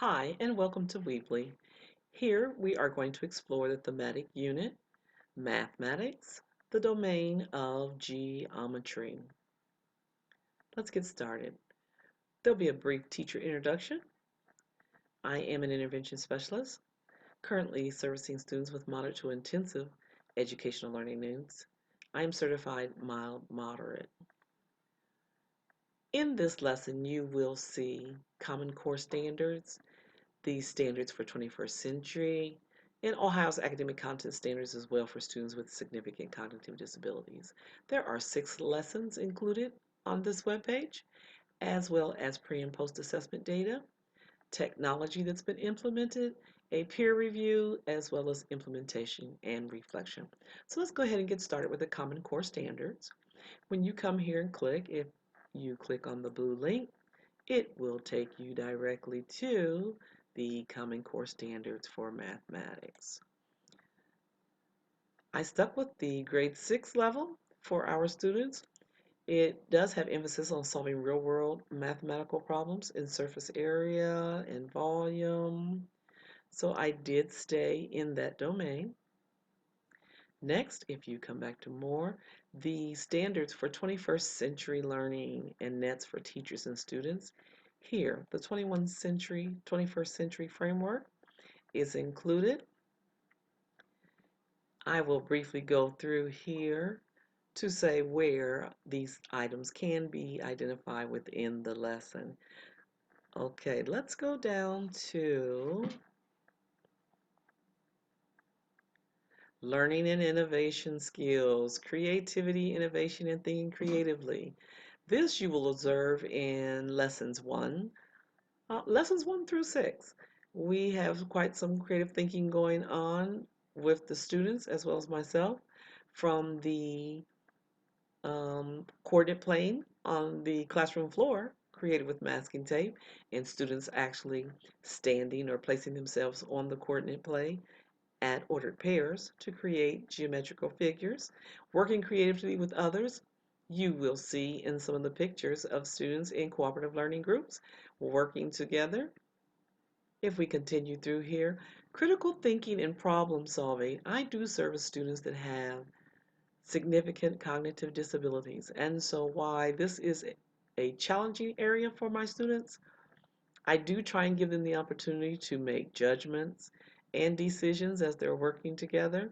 Hi, and welcome to Weebly. Here we are going to explore the thematic unit, Mathematics, the domain of geometry. Let's get started. There'll be a brief teacher introduction. I am an intervention specialist, currently servicing students with moderate to intensive educational learning needs. I am certified mild moderate. In this lesson, you will see Common Core standards, the standards for 21st century, and Ohio's academic content standards as well for students with significant cognitive disabilities. There are 6 lessons included on this webpage, as well as pre and post assessment data, technology that's been implemented, a peer review, as well as implementation and reflection. So let's go ahead and get started with the Common Core standards. When you come here and click, if you click on the blue link, it will take you directly to the Common Core standards for mathematics. I stuck with the grade 6 level for our students. It does have emphasis on solving real-world mathematical problems in surface area and volume. So I did stay in that domain. Next, if you come back to more, the standards for 21st century learning and nets for teachers and students. Here, the 21st century framework is included. I will briefly go through here to say where these items can be identified within the lesson. Okay, let's go down to learning and innovation skills, creativity, innovation, and thinking creatively. This you will observe in lessons 1 through 6. We have quite some creative thinking going on with the students as well as myself from the coordinate plane on the classroom floor created with masking tape and students actually standing or placing themselves on the coordinate plane at ordered pairs to create geometrical figures, working creatively with others. You will see in some of the pictures of students in cooperative learning groups working together. If we continue through here, critical thinking and problem solving. I do service students that have significant cognitive disabilities, and so why this is a challenging area for my students, I do try and give them the opportunity to make judgments and decisions as they're working together,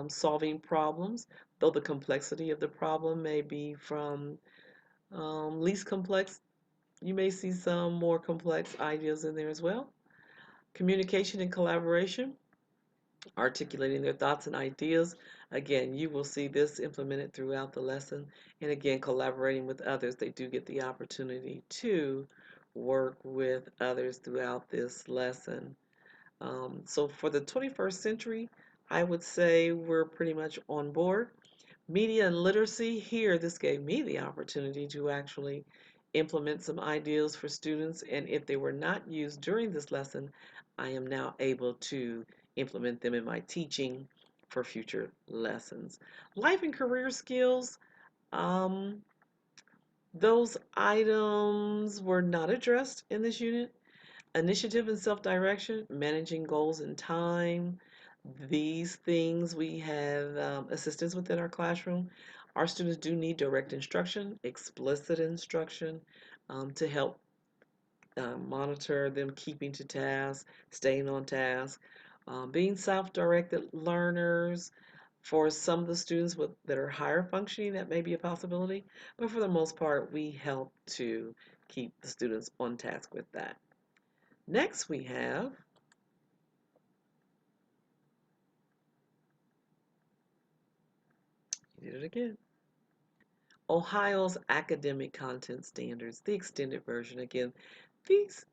solving problems, though the complexity of the problem may be from least complex, you may see some more complex ideas in there as well. Communication and collaboration, articulating their thoughts and ideas. Again, you will see this implemented throughout the lesson. And again, collaborating with others, they do get the opportunity to work with others throughout this lesson. So for the 21st century, I would say we're pretty much on board. Media and literacy, here, this gave me the opportunity to actually implement some ideas for students, and if they were not used during this lesson, I am now able to implement them in my teaching for future lessons. Life and career skills, um, those items were not addressed in this unit. Initiative and self-direction, managing goals and time. These things we have assistance within our classroom. Our students do need direct instruction, explicit instruction to help monitor them keeping to task, staying on task, being self-directed learners. For some of the students that are higher functioning, that may be a possibility, but for the most part, we help to keep the students on task with that. Next, we have did it again. Ohio's academic content standards, the extended version. Again, these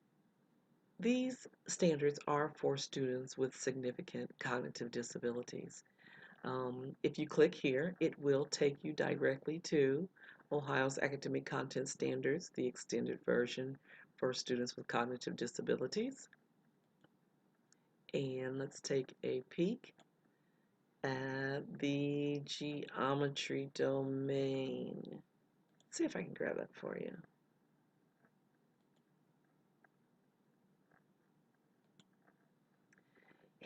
these standards are for students with significant cognitive disabilities. If you click here, it will take you directly to Ohio's academic content standards, the extended version for students with cognitive disabilities. And let's take a peek at the geometry domain. Let's see if I can grab that for you.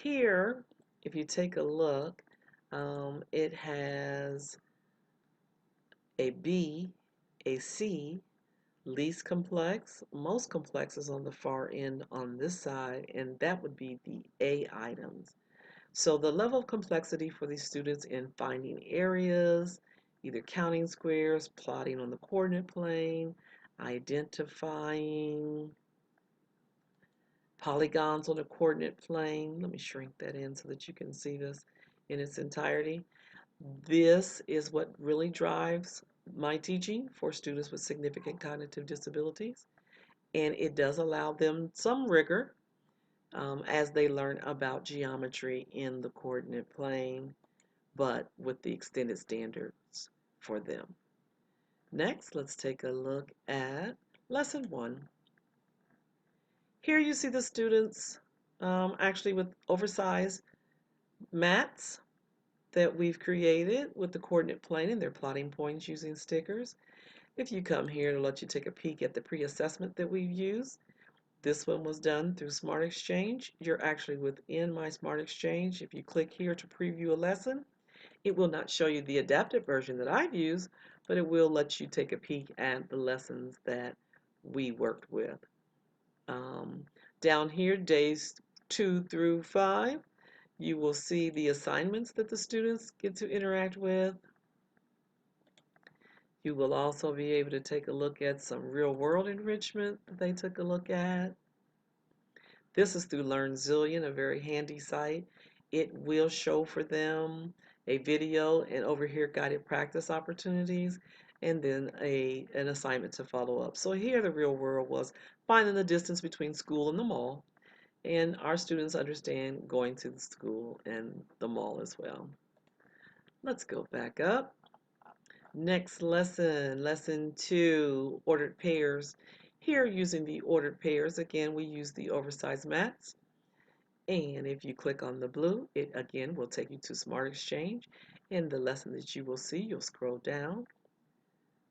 Here, if you take a look, it has a B, a C, least complex, most complex is on the far end on this side, and that would be the A items. So the level of complexity for these students in finding areas, either counting squares, plotting on the coordinate plane, identifying polygons on the coordinate plane. Let me shrink that in so that you can see this in its entirety. This is what really drives my teaching for students with significant cognitive disabilities, and it does allow them some rigor as they learn about geometry in the coordinate plane, but with the extended standards for them. Next, let's take a look at lesson 1. Here you see the students actually with oversized mats that we've created with the coordinate plane, and they're plotting points using stickers. If you come here to let you take a peek at the pre-assessment that we've used, this one was done through Smart Exchange. You're actually within my Smart Exchange. If you click here to preview a lesson, it will not show you the adapted version that I've used, but it will let you take a peek at the lessons that we worked with. Down here, days 2 through 5, you will see the assignments that the students get to interact with. You will also be able to take a look at some real world enrichment that they took a look at. This is through LearnZillion, a very handy site. It will show for them a video, and over here guided practice opportunities, and then an assignment to follow up. So here the real world was finding the distance between school and the mall, and our students understand going to the school and the mall as well. Let's go back up. Next lesson, lesson 2, ordered pairs. Here using the ordered pairs, again we use the oversized mats. And if you click on the blue, it again will take you to Smart Exchange. In the lesson that you will see, you'll scroll down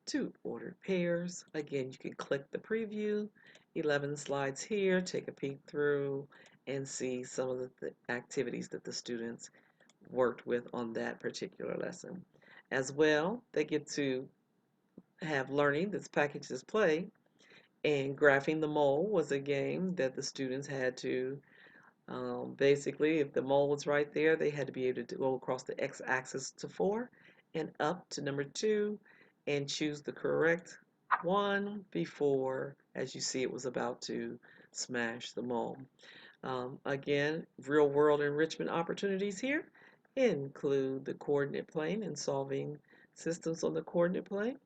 to ordered pairs. Again, you can click the preview, 11 slides here, take a peek through and see some of the activities that the students worked with on that particular lesson. As well, they get to have learning that's packaged as play, and graphing the mole was a game that the students had to basically, if the mole was right there, they had to be able to go across the x-axis to 4 and up to number 2 and choose the correct one before, as you see, it was about to smash the mole. Again, real world enrichment opportunities here include the coordinate plane and solving systems on the coordinate plane.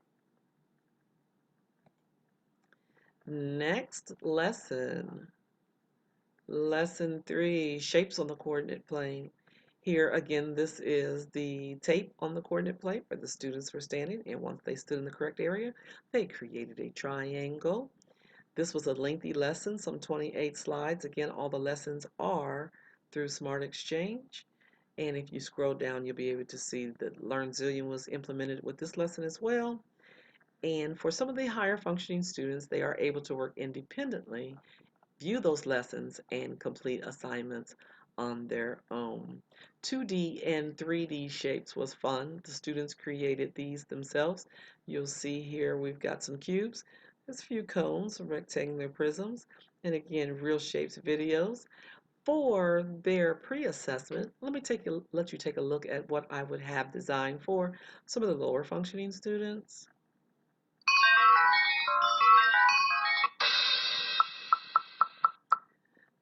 Next lesson. Lesson 3, shapes on the coordinate plane. Here again, this is the tape on the coordinate plane where the students were standing, and once they stood in the correct area, they created a triangle. This was a lengthy lesson, some 28 slides. Again, all the lessons are through Smart Exchange. And if you scroll down, you'll be able to see that LearnZillion was implemented with this lesson as well. And for some of the higher functioning students, they are able to work independently, view those lessons, and complete assignments on their own. 2D and 3D shapes was fun. The students created these themselves. You'll see here we've got some cubes, there's a few cones, some rectangular prisms, and again, real shapes videos. For their pre-assessment, let you take a look at what I would have designed for some of the lower functioning students.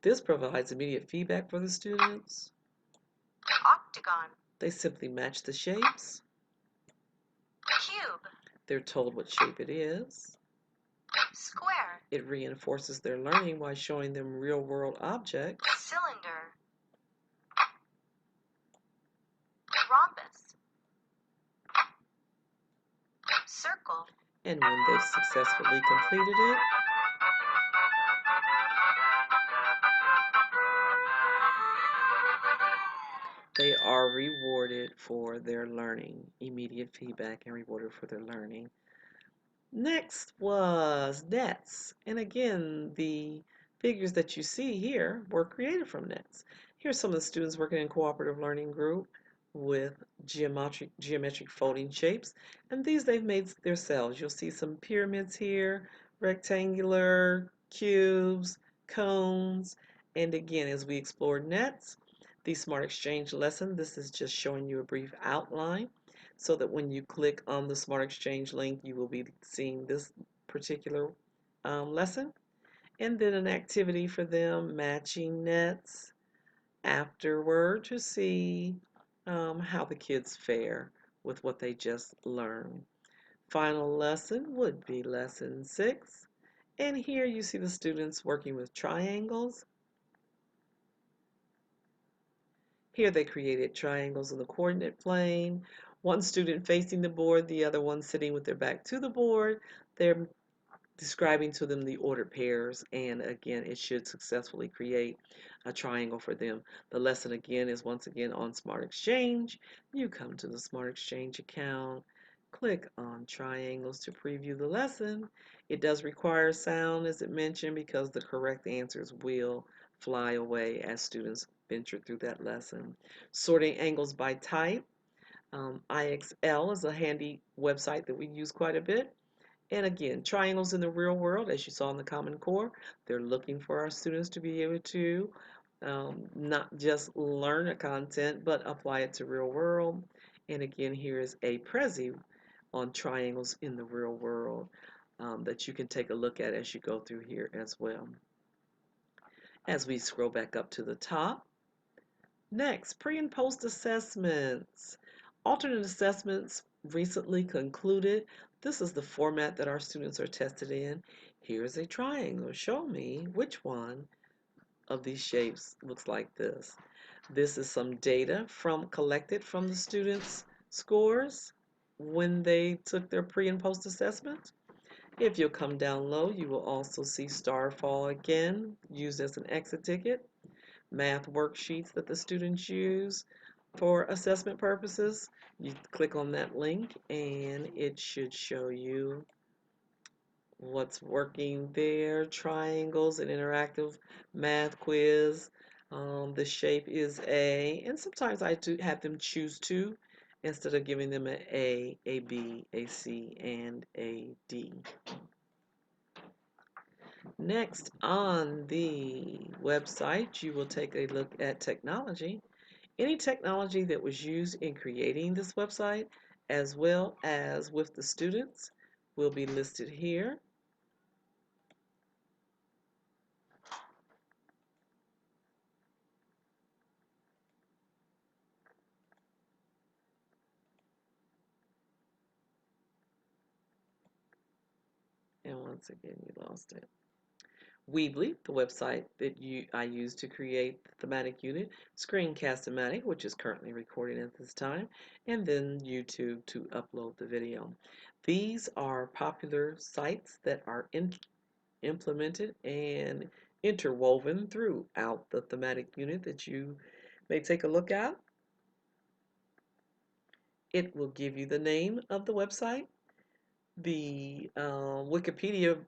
This provides immediate feedback for the students. Octagon. They simply match the shapes. Cube. They're told what shape it is. Square. It reinforces their learning by showing them real-world objects. Cylinder. Rhombus. Circle. And when they've successfully completed it, they are rewarded for their learning. Immediate feedback and rewarded for their learning. Next was nets. And again, the figures that you see here were created from nets. Here's some of the students working in cooperative learning group with geometric folding shapes, and these they've made themselves. You'll see some pyramids here, rectangular, cubes, cones, and again, as we explored nets, the Smart Exchange lesson, this is just showing you a brief outline so that when you click on the Smart Exchange link, you will be seeing this particular lesson. And then an activity for them, matching nets afterward to see how the kids fare with what they just learned. Final lesson would be lesson 6. And here you see the students working with triangles. Here they created triangles on the coordinate plane. One student facing the board, the other one sitting with their back to the board. They're describing to them the ordered pairs, and again it should successfully create a triangle for them. The lesson again is once again on Smart Exchange. You come to the Smart Exchange account, click on triangles to preview the lesson. It does require sound as it mentioned because the correct answers will fly away as students venture through that lesson. Sorting angles by type. IXL is a handy website that we use quite a bit. And again, triangles in the real world, as you saw in the Common Core, they're looking for our students to be able to not just learn a content, but apply it to real world. And again, here is a Prezi on triangles in the real world that you can take a look at as you go through here as well. As we scroll back up to the top, next, pre and post assessments. Alternate assessments recently concluded. This is the format that our students are tested in. Here's a triangle. Show me which one of these shapes looks like this. This is some data collected from the students' scores when they took their pre and post assessment. If you'll come down low, you will also see Starfall again, used as an exit ticket, math worksheets that the students use for assessment purposes. You click on that link and it should show you what's working there. Triangles, an interactive math quiz. The shape is A, and sometimes I do have them choose two instead of giving them an A, B, a C, and a D. Next on the website, you will take a look at technology. Any technology that was used in creating this website, as well as with the students, will be listed here. And once again, you lost it. Weebly, the website that I use to create the thematic unit, Screencast-O-Matic, which is currently recording at this time, and then YouTube to upload the video. These are popular sites that are implemented and interwoven throughout the thematic unit that you may take a look at. It will give you the name of the website, the Wikipedia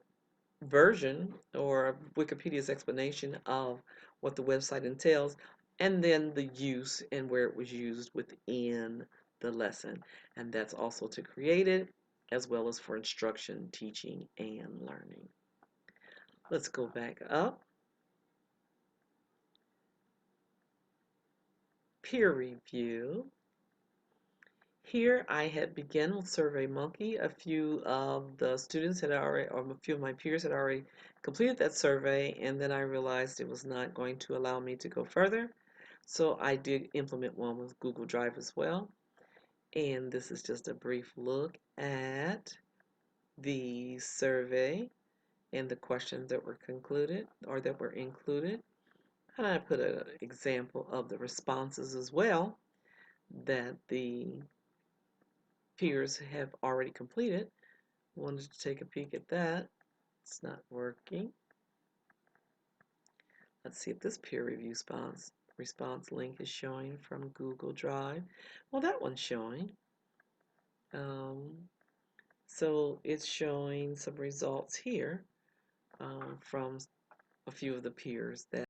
version or Wikipedia's explanation of what the website entails, and then the use and where it was used within the lesson. And that's also to create it as well as for instruction, teaching, and learning. Let's go back up. Peer review. Here I had begun with SurveyMonkey. A few of the students had already, or a few of my peers had already completed that survey, and then I realized it was not going to allow me to go further. So I did implement one with Google Drive as well. And this is just a brief look at the survey and the questions that were concluded or that were included. And I put an example of the responses as well that the peers have already completed. Wanted to take a peek at that. It's not working. Let's see if this peer review response link is showing from Google Drive. Well, that one's showing. So it's showing some results here from a few of the peers that